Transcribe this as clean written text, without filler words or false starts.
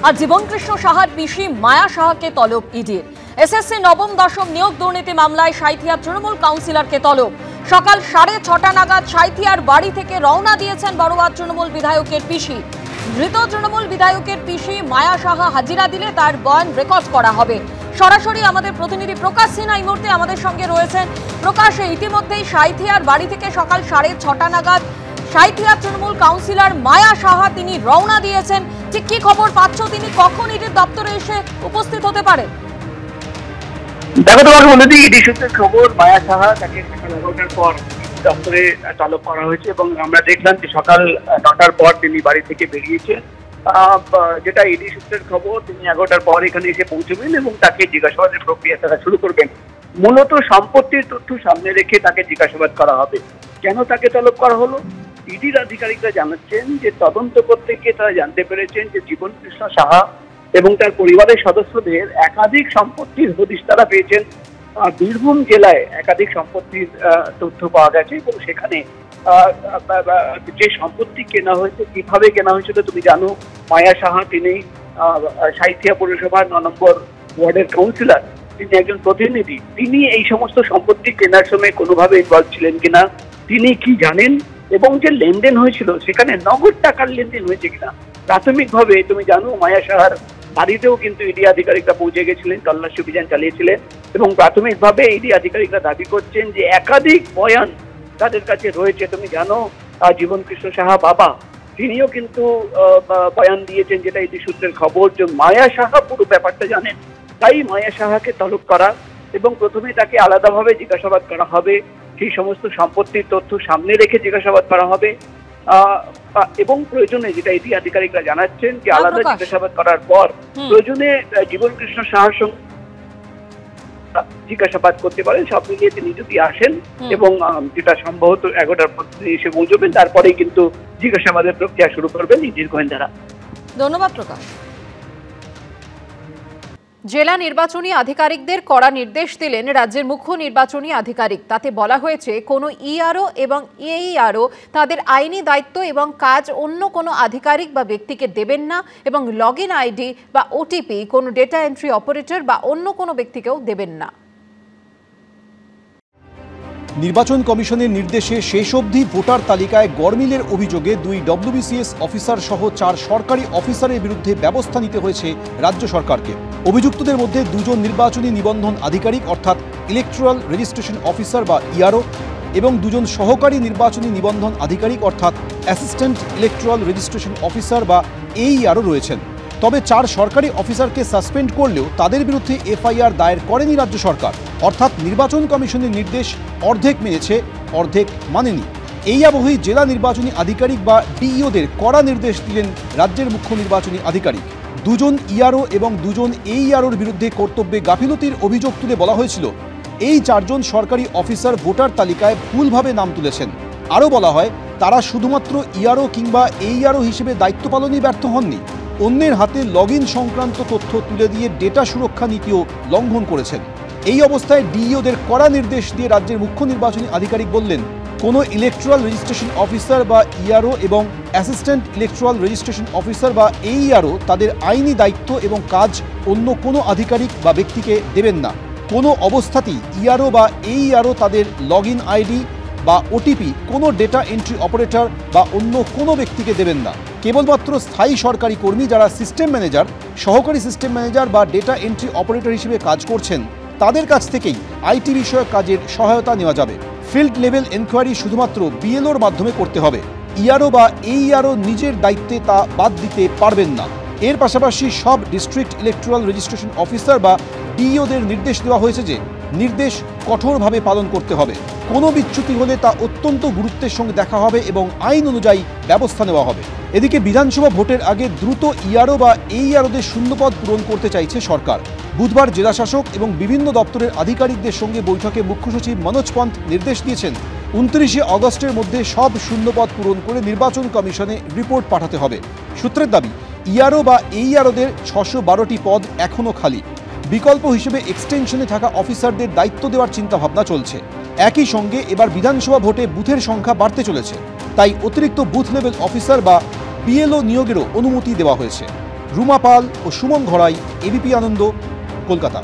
আর জীবনকৃষ্ণ সাহার পিসি মায়া সাহাকে তলব ইডির। এসএসসি নবম দশম নিয়োগ দুর্নীতি মামলায় সাঁইথিয়ার তৃণমূল কাউন্সিলরকে তলব। সকাল 6:30 নাগাদ সাঁইথিয়ার বাড়ি থেকে রওনা দিয়েছেন বড়ুয়ার তৃণমূল বিধায়কের পিসি। ধৃত তৃণমূল বিধায়কের পিসি মায়া সাহা হাজিরা দিলে তার বয়ান রেকর্ড করা হবে। সরাসরি আমাদের প্রতিনিধি প্রকাশ সিনহা এই মুহূর্তে আমাদের সঙ্গে রয়েছেন। প্রকাশ, ইতিমধ্যেই সাঁইথিয়ার বাড়ি থেকে সকাল 6:30 নাগাদ সাঁইথিয়ার তৃণমূল কাউন্সিলর মায়া সাহা তিনি রওনা দিয়েছেন। ঠিক কি খবর পাচ্ছ, তিনি কখন ইডির দপ্তরে এসে উপস্থিত হতে পারেন? দেখো, তোমাকে বলে দিই, ইডি সূত্রের খবর, মায়া সাহা তাকে সকাল 11টার পর দপ্তরে তলব করা হয়েছে এবং আমরা দেখলাম যে সকাল 9টার পর তিনি বাড়ি থেকে বেরিয়েছেন। যেটা ইডি সূত্রের খবর, তিনি 11টার পর এখানে এসে পৌঁছবেন এবং তাকে জিজ্ঞাসাবাদের প্রক্রিয়া তারা শুরু করবেন। মূলত সম্পত্তির তথ্য সামনে রেখে তাকে জিজ্ঞাসাবাদ করা হবে। কেন তাকে তলব করা হলো? ইডির আধিকারিকরা জানাচ্ছেন যে তদন্ত করতে গিয়ে তারা জানতে পেরেছেন যে জীবনকৃষ্ণ সাহা এবং তার পরিবারের সদস্যদের একাধিক সম্পত্তির হদিশ তারা পেয়েছেন। বীরভূম জেলায় একাধিক সম্পত্তির তথ্য পাওয়া গেছে এবং সেখানে যে সম্পত্তি কেনা হয়েছে, কিভাবে কেনা হয়েছিল তুমি জানো। মায়া সাহা তিনি সাঁইথিয়া পৌরসভার 9 নম্বর ওয়ার্ডের কাউন্সিলর, তিনি একজন প্রতিনিধি। তিনি এই সমস্ত সম্পত্তি কেনার সময় কোনোভাবে ইনভলভ ছিলেন কিনা, তিনি কি জানেন, এবং যে লেনদেন হয়েছিল সেখানে নগদ টাকার লেনদেন হয়েছে কিনা। প্রাথমিকভাবে তুমি জানো মায়া সাহার বাড়িতেও কিন্তু ইডি আধিকারিকরা পৌঁছে গেছিলেন, তল্লাশি অভিযান চালিয়েছিলেন এবং প্রাথমিকভাবে ইডি আধিকারিকরা দাবি করছেন যে একাধিক বয়ান তাদের কাছে রয়েছে। তুমি জানো জীবনকৃষ্ণ সাহা বাবা তিনিও কিন্তু বয়ান দিয়েছেন, যেটা ইডি সূত্রের খবর, যে মায়া সাহা পুরো ব্যাপারটা জানেন। তাই মায়া সাহাকে তলব করা এবং প্রথমে তাকে আলাদাভাবে জিজ্ঞাসাবাদ করা হবে, সেই সমস্ত সম্পত্তির তথ্য সামনে রেখে জিজ্ঞাসাবাদ করা হবে এবং প্রয়োজনে, যেটা ইডি আধিকারিকরা জানাচ্ছেন, যে আলাদা জিজ্ঞাসাবাদ করার পর প্রয়োজনে জীবনকৃষ্ণ সাহার সঙ্গে জিজ্ঞাসাবাদ করতে পারেন। সব মিলিয়ে তিনি যদি আসেন এবং যেটা সম্ভবত 11টার পর তিনি এসে পৌঁছবেন, তারপরেই কিন্তু জিজ্ঞাসাবাদের প্রক্রিয়া শুরু করবেন ইডির গোয়েন্দারা। ধন্যবাদ প্রকাশ। জেলা নির্বাচনী আধিকারিকদের কড়া নির্দেশ দিলেন রাজ্যের মুখ্য নির্বাচনী আধিকারিক। তাতে বলা হয়েছে, কোনো ইআরও এবং এইআরও তাদের আইনি দায়িত্ব এবং কাজ অন্য কোনো আধিকারিক বা ব্যক্তিকে দেবেন না এবং লগইন আইডি বা ওটিপি কোনো ডেটা এন্ট্রি অপারেটর বা অন্য কোনো ব্যক্তিকেও দেবেন না। নির্বাচন কমিশনের নির্দেশে শেষ অবধি ভোটার তালিকায় গরমিলের অভিযোগে 2 ডব্লিউবিসিএস অফিসার সহ 4 সরকারি অফিসারের বিরুদ্ধে ব্যবস্থা নিতে হয়েছে রাজ্য সরকারকে। অভিযুক্তদের মধ্যে 2 জন নির্বাচনী নিবন্ধন আধিকারিক অর্থাৎ ইলেকট্রাল রেজিস্ট্রেশন অফিসার বা ইআরও এবং 2 জন সহকারী নির্বাচনী নিবন্ধন আধিকারিক অর্থাৎ অ্যাসিস্ট্যান্ট ইলেকট্রাল রেজিস্ট্রেশন অফিসার বা এইআরও রয়েছেন। তবে 4 সরকারি অফিসারকে সাসপেন্ড করলেও তাদের বিরুদ্ধে এফআইআর দায়ের করেনি রাজ্য সরকার। অর্থাৎ নির্বাচন কমিশনের নির্দেশ অর্ধেক মেনেছে, অর্ধেক মানেনি। এই আবহেই জেলা নির্বাচনী আধিকারিক বা ডিইওদের কড়া নির্দেশ দিলেন রাজ্যের মুখ্য নির্বাচনী আধিকারিক। 2 জন ইআরও এবং 2 জন এইআরওর বিরুদ্ধে কর্তব্যে গাফিলতির অভিযোগ তুলে বলা হয়েছিল, এই 4 জন সরকারি অফিসার ভোটার তালিকায় ভুলভাবে নাম তুলেছেন। আরও বলা হয়, তারা শুধুমাত্র ইআরও কিংবা এইআরও হিসেবে দায়িত্ব পালনেই ব্যর্থ হননি, অন্যের হাতে লগইন সংক্রান্ত তথ্য তুলে দিয়ে ডেটা সুরক্ষা নীতিও লঙ্ঘন করেছেন। এই অবস্থায় ডিইওদের কড়া নির্দেশ দিয়ে রাজ্যের মুখ্য নির্বাচনী আধিকারিক বললেন, কোনো ইলেকট্রাল রেজিস্ট্রেশন অফিসার বা ইআরও এবং অ্যাসিস্ট্যান্ট ইলেকট্রাল রেজিস্ট্রেশন অফিসার বা এইআরও তাদের আইনি দায়িত্ব এবং কাজ অন্য কোনো আধিকারিক বা ব্যক্তিকে দেবেন না। কোনো অবস্থাতেই ইআরও বা এইআরও তাদের লগইন আইডি বা ওটিপি কোনো ডেটা এন্ট্রি অপারেটর বা অন্য কোনো ব্যক্তিকে দেবেন না। কেবলমাত্র স্থায়ী সরকারি কর্মী যারা সিস্টেম ম্যানেজার, সহকারী সিস্টেম ম্যানেজার বা ডেটা এন্ট্রি অপারেটর হিসেবে কাজ করছেন, তাদের কাছ থেকেই আইটি বিষয়ক কাজের সহায়তা নেওয়া যাবে। ফিল্ড লেভেল এনকোয়ারি শুধুমাত্র বিএলওর মাধ্যমে করতে হবে। ইআরও বা এইআরও নিজের দায়িত্বে তা বাদ দিতে পারবেন না। এর পাশাপাশি সব ডিস্ট্রিক্ট ইলেকট্রাল রেজিস্ট্রেশন অফিসার বা ডিইওদের নির্দেশ দেওয়া হয়েছে যে নির্দেশ কঠোরভাবে পালন করতে হবে। কোনো বিচ্যুতি হলে তা অত্যন্ত গুরুত্বের সঙ্গে দেখা হবে এবং আইন অনুযায়ী ব্যবস্থা নেওয়া হবে। এদিকে বিধানসভা ভোটের আগে দ্রুত ইআরও বা এইআরওদের শূন্যপদ পূরণ করতে চাইছে সরকার। বুধবার জেলাশাসক এবং বিভিন্ন দপ্তরের আধিকারিকদের সঙ্গে বৈঠকে মুখ্য সচিব মনোজ পন্থ নির্দেশ দিয়েছেন, 29শে আগস্টের মধ্যে সব শূন্যপদ পূরণ করে নির্বাচন কমিশনে রিপোর্ট পাঠাতে হবে। সূত্রের দাবি, ইআরও বা এইআরওদের 612টি পদ এখনও খালি। বিকল্প হিসেবে এক্সটেনশনে থাকা অফিসারদের দায়িত্ব দেওয়ার চিন্তাভাবনা চলছে। একই সঙ্গে এবার বিধানসভা ভোটে বুথের সংখ্যা বাড়তে চলেছে, তাই অতিরিক্ত বুথ লেভেল অফিসার বা বিএলও নিয়োগেরও অনুমতি দেওয়া হয়েছে। রুমা পাল ও সুমন ঘড়াই, এবিপি আনন্দ, কলকাতা।